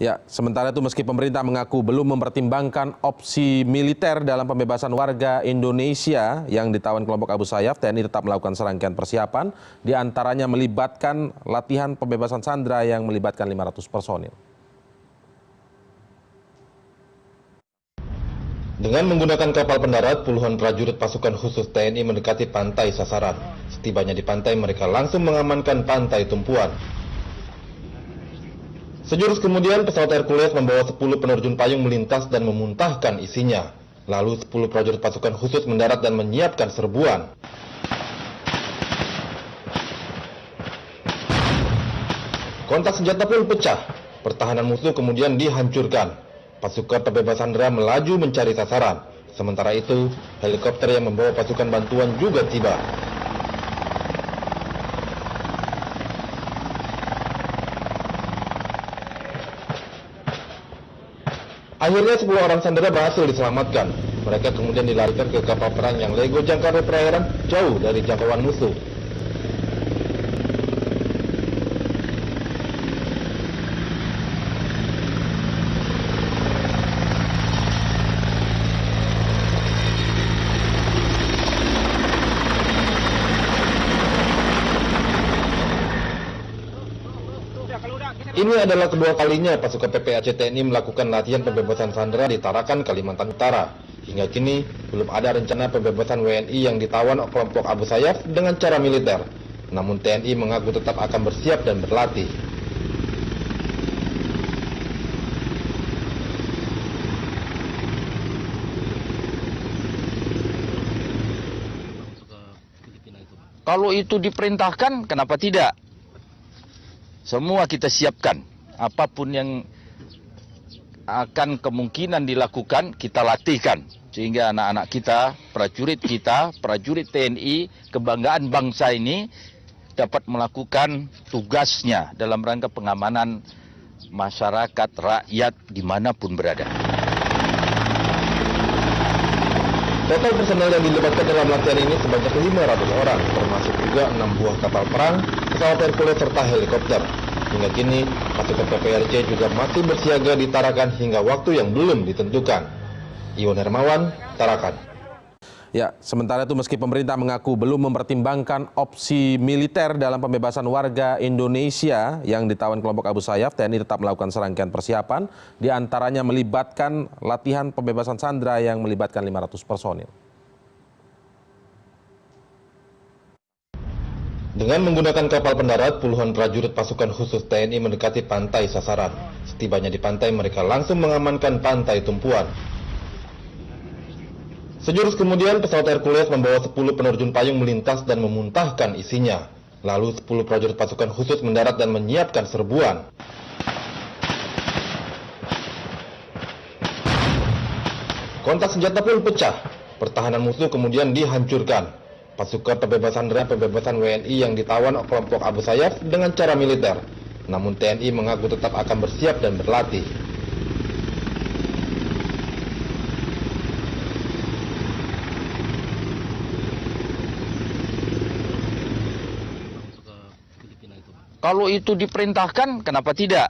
Ya, sementara itu meski pemerintah mengaku belum mempertimbangkan opsi militer dalam pembebasan warga Indonesia yang ditawan kelompok Abu Sayyaf, TNI tetap melakukan serangkaian persiapan, diantaranya melibatkan latihan pembebasan sandera yang melibatkan 500 personil. Dengan menggunakan kapal pendarat, puluhan prajurit pasukan khusus TNI mendekati pantai sasaran. Setibanya di pantai, mereka langsung mengamankan pantai tumpuan. Sejurus kemudian, pesawat Hercules membawa 10 penerjun payung melintas dan memuntahkan isinya. Lalu 10 prajurit pasukan khusus mendarat dan menyiapkan serbuan. Kontak senjata pun pecah. Pertahanan musuh kemudian dihancurkan. Pasukan pembebasan sandera melaju mencari sasaran. Sementara itu, helikopter yang membawa pasukan bantuan juga tiba. Akhirnya 10 orang sandera berhasil diselamatkan. Mereka kemudian dilarikan ke kapal perang yang lego jangkar perairan jauh dari jangkauan musuh. Ini adalah kedua kalinya pasukan PPAC TNI melakukan latihan pembebasan sandera di Tarakan, Kalimantan Utara. Hingga kini, belum ada rencana pembebasan WNI yang ditawan kelompok Abu Sayyaf dengan cara militer. Namun TNI mengaku tetap akan bersiap dan berlatih. Kalau itu diperintahkan, kenapa tidak? Semua kita siapkan, apapun yang akan kemungkinan dilakukan, kita latihkan. Sehingga anak-anak kita, prajurit TNI, kebanggaan bangsa ini dapat melakukan tugasnya dalam rangka pengamanan masyarakat, rakyat, dimanapun berada. Total personel yang dilibatkan dalam latihan ini sebanyak 500 orang, termasuk juga 6 buah kapal perang, pesawat Hercules serta helikopter. Hingga kini, pasukan PPRC juga masih bersiaga di Tarakan hingga waktu yang belum ditentukan. Iwan Hermawan, Tarakan. Ya, sementara itu meski pemerintah mengaku belum mempertimbangkan opsi militer dalam pembebasan warga Indonesia yang ditawan kelompok Abu Sayyaf, TNI tetap melakukan serangkaian persiapan, diantaranya melibatkan latihan pembebasan sandera yang melibatkan 500 personil. Dengan menggunakan kapal pendarat, puluhan prajurit pasukan khusus TNI mendekati pantai sasaran. Setibanya di pantai, mereka langsung mengamankan pantai tumpuan. Sejurus kemudian, pesawat Hercules membawa 10 penerjun payung melintas dan memuntahkan isinya. Lalu 10 prajurit pasukan khusus mendarat dan menyiapkan serbuan. Kontak senjata pun pecah. Pertahanan musuh kemudian dihancurkan. Pasukan pembebasan WNI yang ditawan kelompok Abu Sayyaf dengan cara militer. Namun TNI mengaku tetap akan bersiap dan berlatih. Kalau itu diperintahkan, kenapa tidak?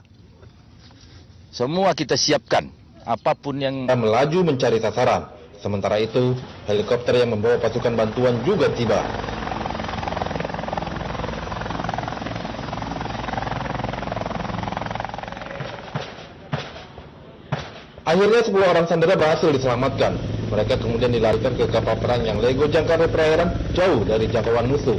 Semua kita siapkan, apapun yang melaju mencari sasaran. Sementara itu, helikopter yang membawa pasukan bantuan juga tiba. Akhirnya 10 orang sandera berhasil diselamatkan. Mereka kemudian dilarikan ke kapal perang yang lego jangkar perairan jauh dari jangkauan musuh.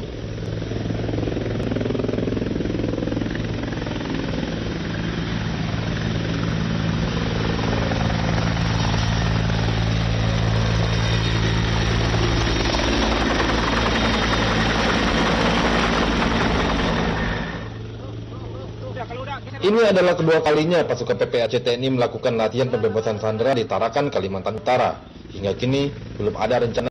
Ini adalah kedua kalinya pasukan PPAC TNI melakukan latihan pembebasan sandera di Tarakan, Kalimantan Utara. Hingga kini, belum ada rencana